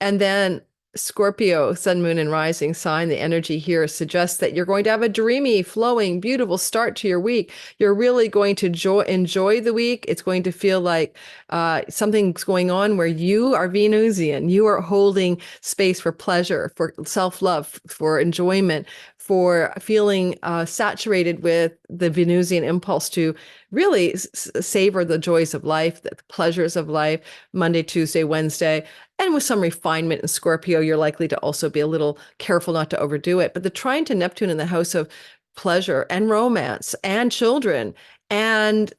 And then Scorpio, sun, moon, and rising sign, the energy here suggests that you're going to have a dreamy, flowing, beautiful start to your week. You're really going to enjoy the week. It's going to feel like something's going on where you are Venusian. You are holding space for pleasure, for self-love, for enjoyment, for feeling saturated with the Venusian impulse to really savor the joys of life, the pleasures of life, Monday, Tuesday, Wednesday. And with some refinement in Scorpio, you're likely to also be a little careful not to overdo it. But the trine to Neptune in the house of pleasure and romance and children and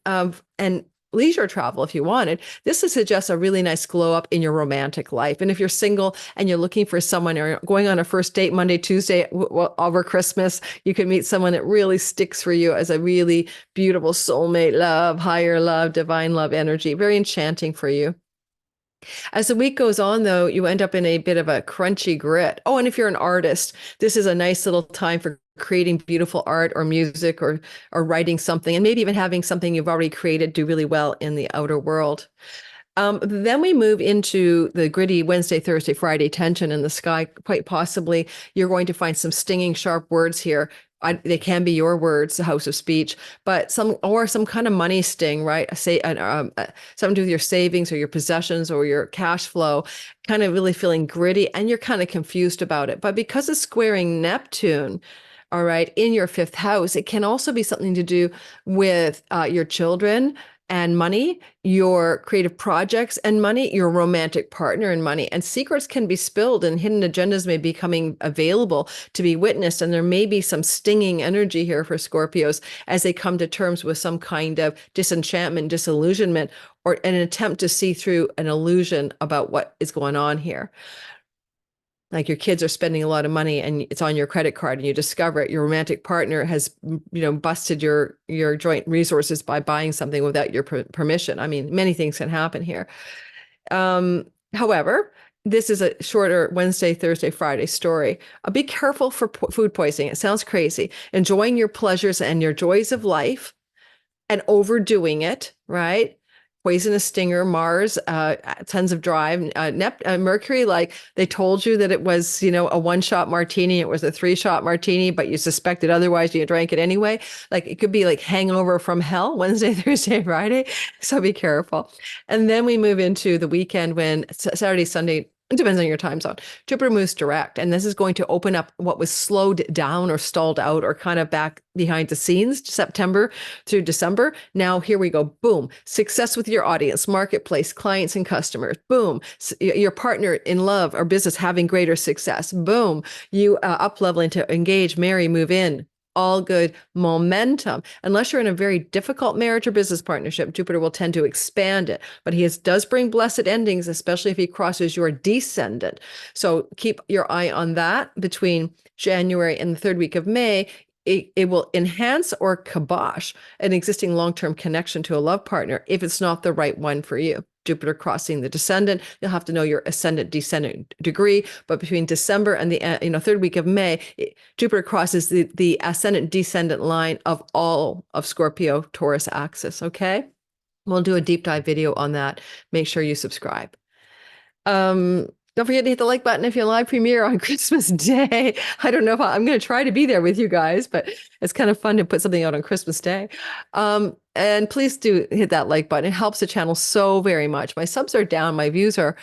leisure travel, if you wanted, this suggests a really nice glow up in your romantic life. And if you're single and you're looking for someone or going on a first date Monday, Tuesday over Christmas, you can meet someone that really sticks for you as a really beautiful soulmate love, higher love, divine love energy, very enchanting for you. As the week goes on, though, you end up in a bit of a crunchy grit. Oh, and if you're an artist, this is a nice little time for creating beautiful art or music or writing something, and maybe even having something you've already created do really well in the outer world. Then we move into the gritty Wednesday, Thursday, Friday tension in the sky. Quite possibly, you're going to find some stinging, sharp words here. They can be your words, the house of speech, but some kind of money sting, right? Something to do with your savings or your possessions or your cash flow, kind of really feeling gritty, and you're kind of confused about it. But because it's squaring Neptune, all right, in your fifth house, it can also be something to do with your children and money, your creative projects and money, your romantic partner and money. And secrets can be spilled and hidden agendas may be coming available to be witnessed. And there may be some stinging energy here for Scorpios as they come to terms with some kind of disenchantment, disillusionment, or an attempt to see through an illusion about what is going on here. Like your kids are spending a lot of money and it's on your credit card and you discover it. Your romantic partner has, busted your joint resources by buying something without your permission. I mean, many things can happen here. However, this is a shorter Wednesday, Thursday, Friday story. Be careful for food poisoning. It sounds crazy. Enjoying your pleasures and your joys of life and overdoing it, right? Poisonous stinger, Mars, tons of drive, Mercury, like they told you that it was, a one-shot martini, it was a three-shot martini, but you suspected otherwise, you drank it anyway. Like it could be like hangover from hell, Wednesday, Thursday, Friday. So be careful. And then we move into the weekend when Saturday, Sunday, it depends on your time zone. Jupiter moves direct, and this is going to open up what was slowed down or stalled out or kind of back behind the scenes, September through December. Now, here we go. Boom. Success with your audience, marketplace, clients, and customers. Boom. Your partner in love or business having greater success. Boom. You up-leveling to engage, marry, move in. All good momentum. Unless you're in a very difficult marriage or business partnership, Jupiter will tend to expand it. But he does bring blessed endings, especially if he crosses your descendant. So keep your eye on that between January and the third week of May. It will enhance or kibosh an existing long-term connection to a love partner if it's not the right one for you. Jupiter crossing the descendant, you'll have to know your ascendant descendant degree. But between December and the third week of May, Jupiter crosses the ascendant descendant line of all of Scorpio Taurus axis. Okay, we'll do a deep dive video on that. Make sure you subscribe. Don't forget to hit the like button if you're live premiere on Christmas Day. I don't know if I'm going to try to be there with you guys, but it's kind of fun to put something out on Christmas Day. And please do hit that like button. It helps the channel so very much. My subs are down. My views are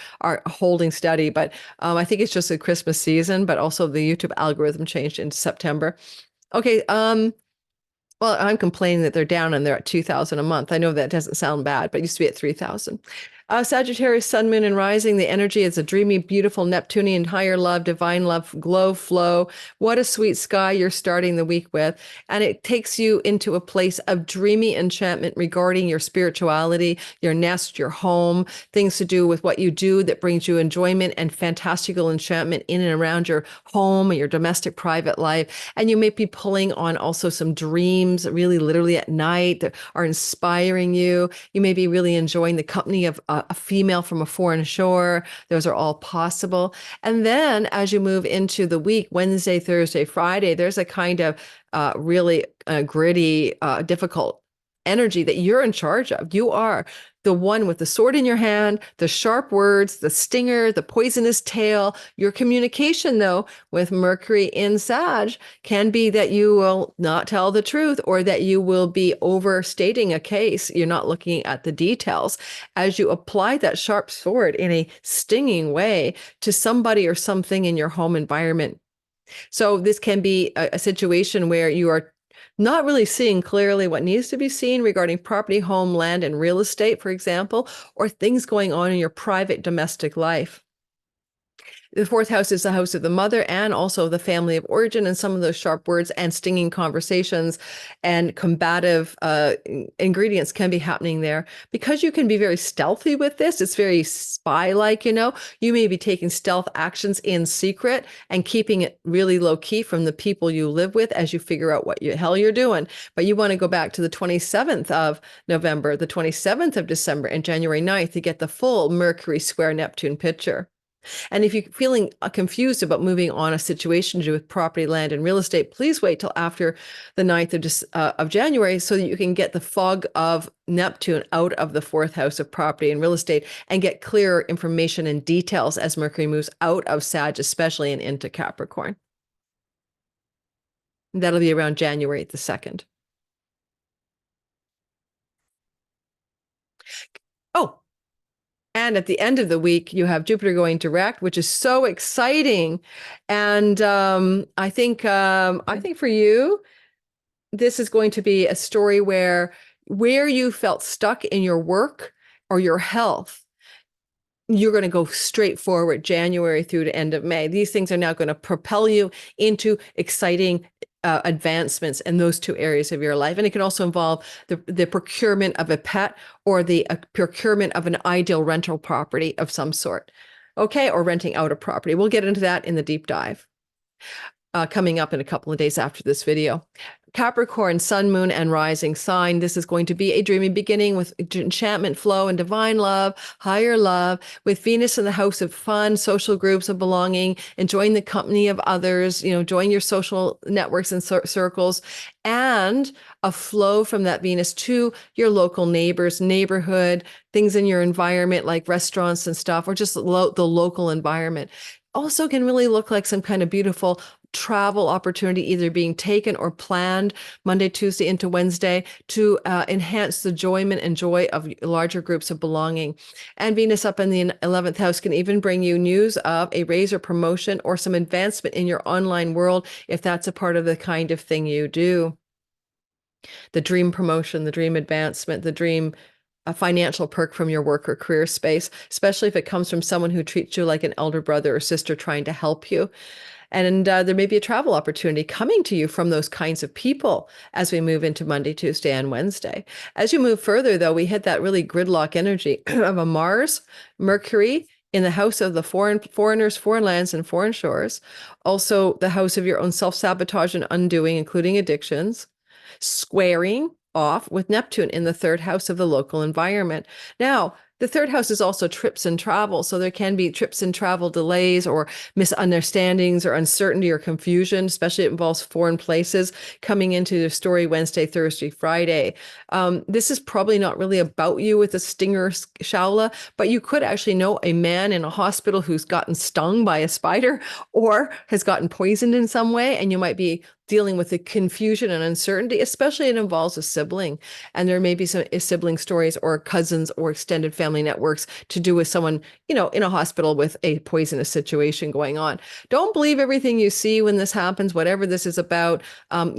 holding steady, but I think it's just the Christmas season, but also the YouTube algorithm changed into September. Okay. Well, I'm complaining that they're down and they're at 2,000 a month. I know that doesn't sound bad, but it used to be at 3,000. Sagittarius, sun, moon, and rising. The energy is a dreamy, beautiful Neptunian, higher love, divine love, glow, flow. What a sweet sky you're starting the week with. And it takes you into a place of dreamy enchantment regarding your spirituality, your nest, your home, things to do with what you do that brings you enjoyment and fantastical enchantment in and around your home, your domestic private life. And you may be pulling on also some dreams, really literally at night, that are inspiring you. You may be really enjoying the company of a female from a foreign shore. Those are all possible. And then as you move into the week, Wednesday, Thursday, Friday, there's a kind of really gritty, difficult energy that you're in charge of. You are the one with the sword in your hand, the sharp words, the stinger, the poisonous tail. Your communication, though, with Mercury in Sag can be that you will not tell the truth or that you will be overstating a case. You're not looking at the details as you apply that sharp sword in a stinging way to somebody or something in your home environment. So this can be a situation where you are not really seeing clearly what needs to be seen regarding property, home, land, and real estate, for example, or things going on in your private domestic life. The fourth house is the house of the mother and also the family of origin, and some of those sharp words and stinging conversations and combative ingredients can be happening there. Because you can be very stealthy with this, it's very spy-like, you may be taking stealth actions in secret and keeping it really low-key from the people you live with as you figure out what the hell you're doing. But you want to go back to the 27th of November, the 27th of December, and January 9th to get the full Mercury square Neptune picture. And if you're feeling confused about moving on a situation to do with property, land, and real estate, please wait till after the 9th of January so that you can get the fog of Neptune out of the fourth house of property and real estate and get clearer information and details as Mercury moves out of Sag, especially and into Capricorn. And that'll be around January the 2nd. Oh, and at the end of the week, you have Jupiter going direct, which is so exciting. And I think for you, this is going to be a story where you felt stuck in your work or your health, you're going to go straight forward January through to end of May. These things are now going to propel you into exciting advancements in those two areas of your life. And it can also involve the procurement of a pet or the procurement of an ideal rental property of some sort. Okay, or renting out a property. We'll get into that in the deep dive coming up in a couple of days after this video. Capricorn, sun, moon, and rising sign. This is going to be a dreamy beginning with enchantment, flow, and divine love, higher love, with Venus in the house of fun, social groups of belonging, enjoying the company of others, join your social networks and circles, and a flow from that Venus to your local neighbors, neighborhood, things in your environment like restaurants and stuff, or just the local environment. Also can really look like some kind of beautiful travel opportunity either being taken or planned Monday, Tuesday into Wednesday to enhance the enjoyment and joy of larger groups of belonging. And Venus up in the 11th house can even bring you news of a raise or promotion or some advancement in your online world if that's a part of the kind of thing you do. The dream promotion, the dream advancement, the dream a financial perk from your work or career space, especially if it comes from someone who treats you like an elder brother or sister trying to help you. And there may be a travel opportunity coming to you from those kinds of people as we move into Monday, Tuesday, and Wednesday. As you move further, though, we hit that really gridlock energy of a Mars, Mercury in the house of the foreigners, foreign lands, and foreign shores. Also, the house of your own self-sabotage and undoing, including addictions, squaring off with Neptune in the third house of the local environment. Now, the third house is also trips and travel. So there can be trips and travel delays or misunderstandings or uncertainty or confusion, especially it involves foreign places coming into the story Wednesday, Thursday, Friday. This is probably not really about you with a stinger Shallah, but you could actually know a man in a hospital who's gotten stung by a spider or has gotten poisoned in some way, and you might be dealing with the confusion and uncertainty, especially it involves a sibling. And there may be some sibling stories or cousins or extended family networks to do with someone, in a hospital with a poisonous situation going on. Don't believe everything you see when this happens, whatever this is about.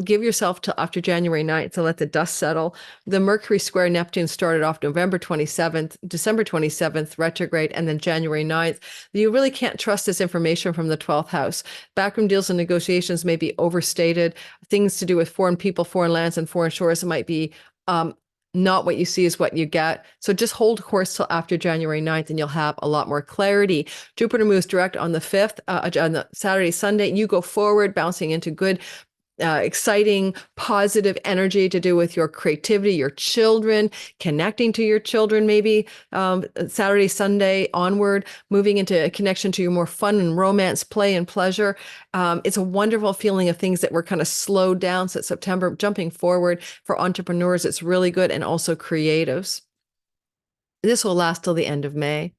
Give yourself till after January 9th to let the dust settle. The Mercury square Neptune started off November 27th, December 27th, retrograde, and then January 9th. You really can't trust this information from the 12th house. Backroom deals and negotiations may be overstated. Things to do with foreign people, foreign lands, and foreign shores might be not what you see is what you get. So just hold course till after January 9th and you'll have a lot more clarity. Jupiter moves direct on the 5th, on the Saturday, Sunday. You go forward, bouncing into good, exciting, positive energy to do with your creativity, your children, connecting to your children, maybe Saturday, Sunday onward, moving into a connection to your more fun and romance, play and pleasure. It's a wonderful feeling of things that were kind of slowed down since September, jumping forward. For entrepreneurs, it's really good, and also creatives. This will last till the end of May.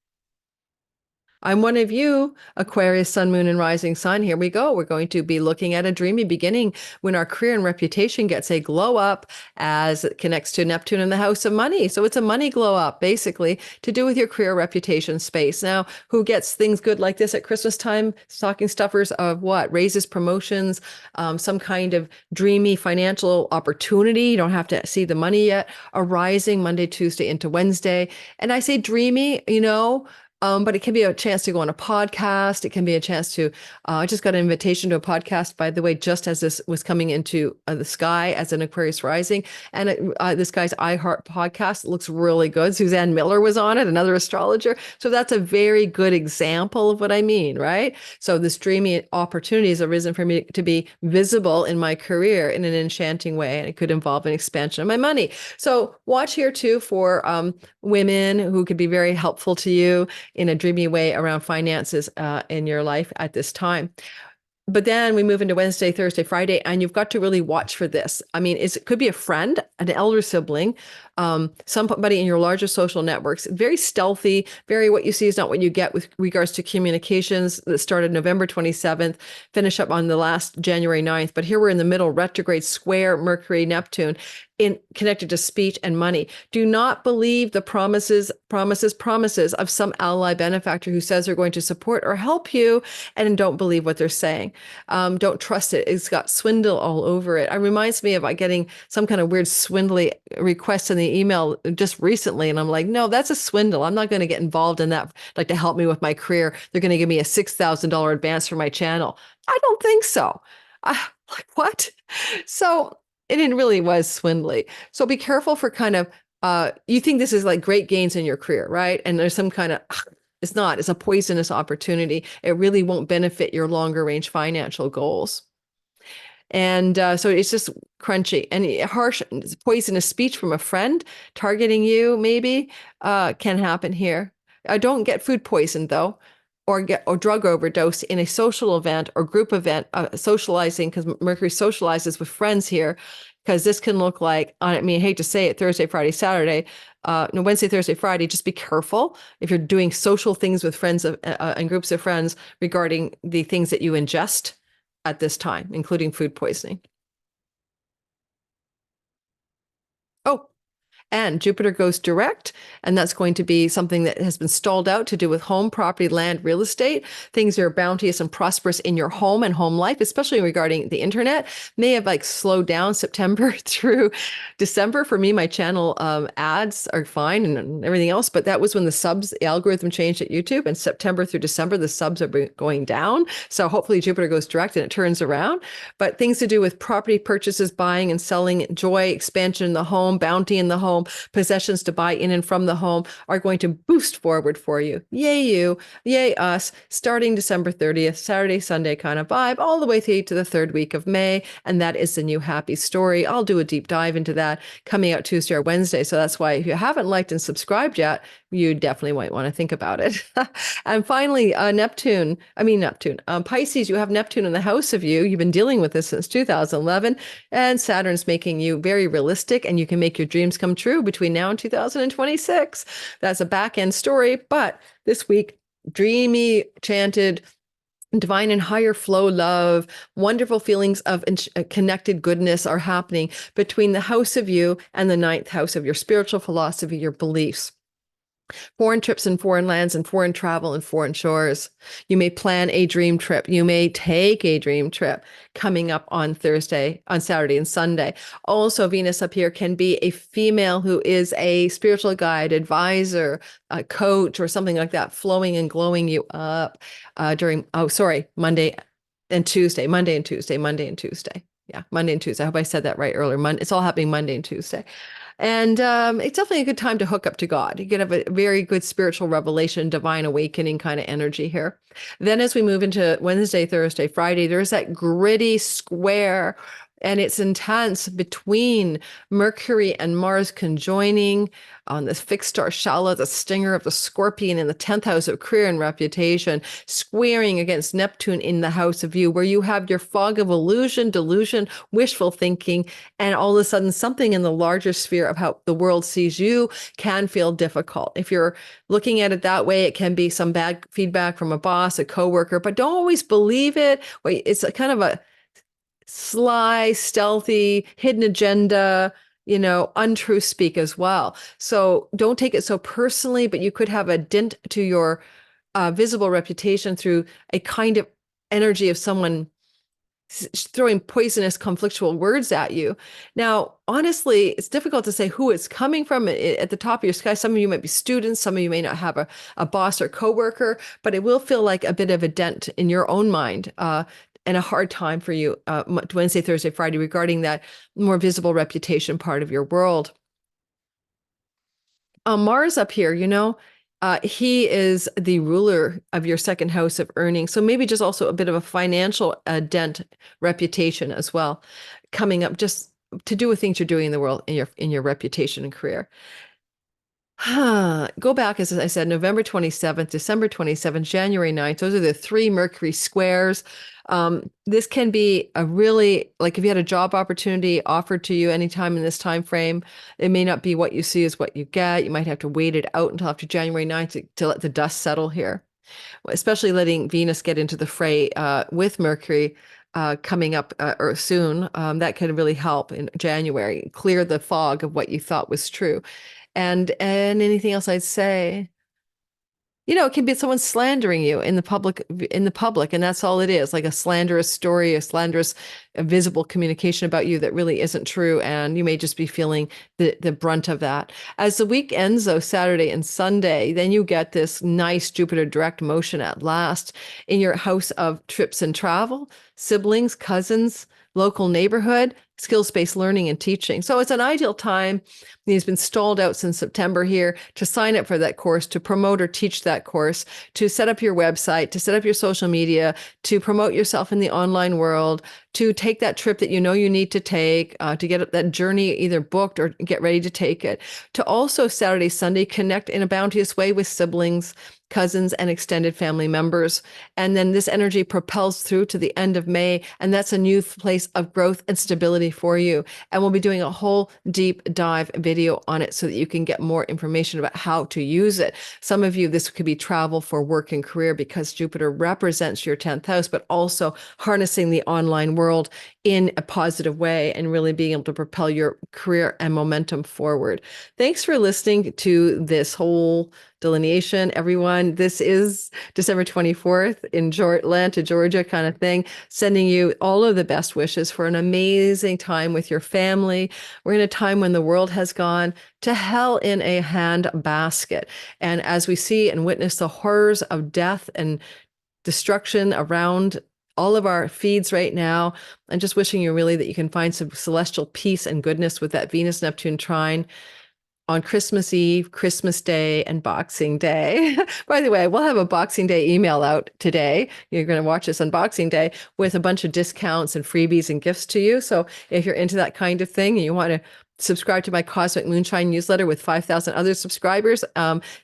I'm one of you, Aquarius, sun, moon, and rising sign. Here we go. We're going to be looking at a dreamy beginning when our career and reputation gets a glow up as it connects to Neptune in the house of money. So it's a money glow up, basically, to do with your career reputation space. Now, who gets things good like this at Christmas time? Stocking stuffers of what? Raises, promotions, some kind of dreamy financial opportunity. You don't have to see the money yet. Arising Monday, Tuesday into Wednesday. And I say dreamy, but it can be a chance to go on a podcast. It can be a chance to, I just got an invitation to a podcast, by the way, just as this was coming into the sky as an Aquarius rising. And this guy's iHeart podcast looks really good. Suzanne Miller was on it, another astrologer. So that's a very good example of what I mean, right? So this dreamy opportunity has arisen for me to be visible in my career in an enchanting way. And it could involve an expansion of my money. So watch here too for women who could be very helpful to you in a dreamy way around finances in your life at this time. But then we move into Wednesday, Thursday, Friday, and you've got to really watch for this. I mean, it could be a friend, an elder sibling, somebody in your larger social networks, very stealthy, very what you see is not what you get with regards to communications that started November 27th, finish up on the last January 9th. But here we're in the middle, retrograde square, Mercury, Neptune, connected to speech and money. Do not believe the promises of some ally benefactor who says they're going to support or help you, and don't believe what they're saying. Don't trust it. It's got swindle all over it. It reminds me of getting some kind of weird swindly request in the email just recently. And I'm like, no, that's a swindle. I'm not going to get involved in that. Like to help me with my career. They're going to give me a $6,000 advance for my channel. I don't think so. Like what? So it really was swindly. So be careful for kind of, you think this is like great gains in your career, right? And there's some kind of, it's not, it's a poisonous opportunity. It really won't benefit your longer range financial goals. And so it's just crunchy and harsh, poisonous speech from a friend targeting you maybe can happen here. Don't get food poisoned though, or drug overdose in a social event or group event, socializing, because Mercury socializes with friends here, because this can look like, I mean, I hate to say it, Thursday, Friday, Saturday, Wednesday, Thursday, Friday, just be careful if you're doing social things with friends and groups of friends regarding the things that you ingest at this time, including food poisoning. Oh, and Jupiter goes direct, and that's going to be something that has been stalled out to do with home, property, land, real estate. Things are bounteous and prosperous in your home and home life, especially regarding the internet. May have slowed down September through December. For me, my channel ads are fine and everything else, but that was when the algorithm changed at YouTube, and September through December, the subs are going down. So hopefully Jupiter goes direct and it turns around. But things to do with property purchases, buying and selling, joy, expansion in the home, bounty in the home, possessions to buy in and from the home are going to boost forward for you. Yay you, yay us, starting December 30th, Saturday, Sunday kind of vibe, all the way through to the third week of May. And that is the new happy story. I'll do a deep dive into that coming out Tuesday or Wednesday. So that's why if you haven't liked and subscribed yet, you definitely might want to think about it. And finally, Pisces, you have Neptune in the house of you. You've been dealing with this since 2011, and Saturn's making you very realistic, and you can make your dreams come true between now and 2026. That's a back end story, but this week, dreamy, chanted, divine and higher flow love, wonderful feelings of connected goodness are happening between the house of you and the ninth house of your spiritual philosophy, your beliefs. Foreign trips and foreign lands and foreign travel and foreign shores. You may plan a dream trip. You may take a dream trip coming up on Saturday and Sunday. Also, Venus up here can be a female who is a spiritual guide, advisor, a coach, or something like that, flowing and glowing you up during, Monday and Tuesday. Yeah, Monday and Tuesday. I hope I said that right earlier. It's all happening Monday and Tuesday. And it's definitely a good time to hook up to God. You can have a very good spiritual revelation, divine awakening kind of energy here. Then as we move into Wednesday, Thursday, Friday, there's that gritty square, and it's intense between Mercury and Mars conjoining on this fixed star Shallah, the stinger of the Scorpion in the 10th house of career and reputation, squaring against Neptune in the house of view, where you have your fog of illusion, delusion, wishful thinking, and all of a sudden something in the larger sphere of how the world sees you can feel difficult. If you're looking at it that way, it can be some bad feedback from a boss, a coworker, but don't always believe it. It's a kind of a sly, stealthy, hidden agenda, untrue speak as well. So don't take it so personally, but you could have a dent to your visible reputation through a kind of energy of someone throwing poisonous, conflictual words at you. Now, honestly, it's difficult to say who it's coming from at the top of your sky. Some of you might be students, some of you may not have a boss or coworker, but it will feel like a bit of a dent in your own mind. And a hard time for you Wednesday, Thursday, Friday regarding that more visible reputation part of your world. Mars up here, he is the ruler of your second house of earnings. So maybe just also a bit of a financial dent reputation as well, coming up just to do with things you're doing in the world in your reputation and career. Go back, as I said, November 27th, December 27th, January 9th. Those are the 3 Mercury squares. This can be a really, like if you had a job opportunity offered to you anytime in this time frame, it may not be what you see is what you get. You might have to wait it out until after January 9th to let the dust settle here, especially letting Venus get into the fray with Mercury coming up or soon. That can really help in January, clear the fog of what you thought was true. And anything else I'd say, it can be someone slandering you in the public, and that's all it is, like a slanderous story, a slanderous visible communication about you that really isn't true. And you may just be feeling the brunt of that. As the week ends, though, Saturday and Sunday, then you get this nice Jupiter direct motion at last in your house of trips and travel, siblings, cousins, local neighborhood, skills-based learning and teaching. So it's an ideal time. He's been stalled out since September here to sign up for that course, to promote or teach that course, to set up your website, to set up your social media, to promote yourself in the online world, to take that trip that you know you need to take, to get that journey either booked or get ready to take it, to also Saturday, Sunday, connect in a bounteous way with siblings, cousins, and extended family members. And then this energy propels through to the end of May, and that's a new place of growth and stability for you. And we'll be doing a whole deep dive video on it so that you can get more information about how to use it. Some of you, this could be travel for work and career because Jupiter represents your 10th house, but also harnessing the online world in a positive way and really being able to propel your career and momentum forward. Thanks for listening to this whole delineation, everyone. This is December 24th in Atlanta, Georgia kind of thing, sending you all of the best wishes for an amazing time with your family. We're in a time when the world has gone to hell in a hand basket. And as we see and witness the horrors of death and destruction around all of our feeds right now, I'm just wishing you really that you can find some celestial peace and goodness with that Venus-Neptune trine on Christmas Eve, Christmas Day, and Boxing Day. By the way, we'll have a Boxing Day email out today. You're going to watch this on Boxing Day with a bunch of discounts and freebies and gifts to you. So if you're into that kind of thing and you want to subscribe to my Cosmic Moonshine newsletter with 5,000 other subscribers,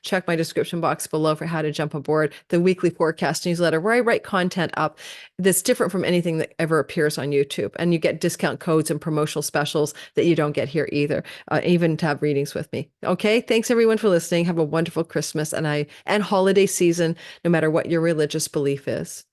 check my description box below for how to jump aboard the weekly forecast newsletter where I write content up that's different from anything that ever appears on YouTube. And you get discount codes and promotional specials that you don't get here either, even to have readings with me. Okay, thanks everyone for listening. Have a wonderful Christmas and holiday season, no matter what your religious belief is.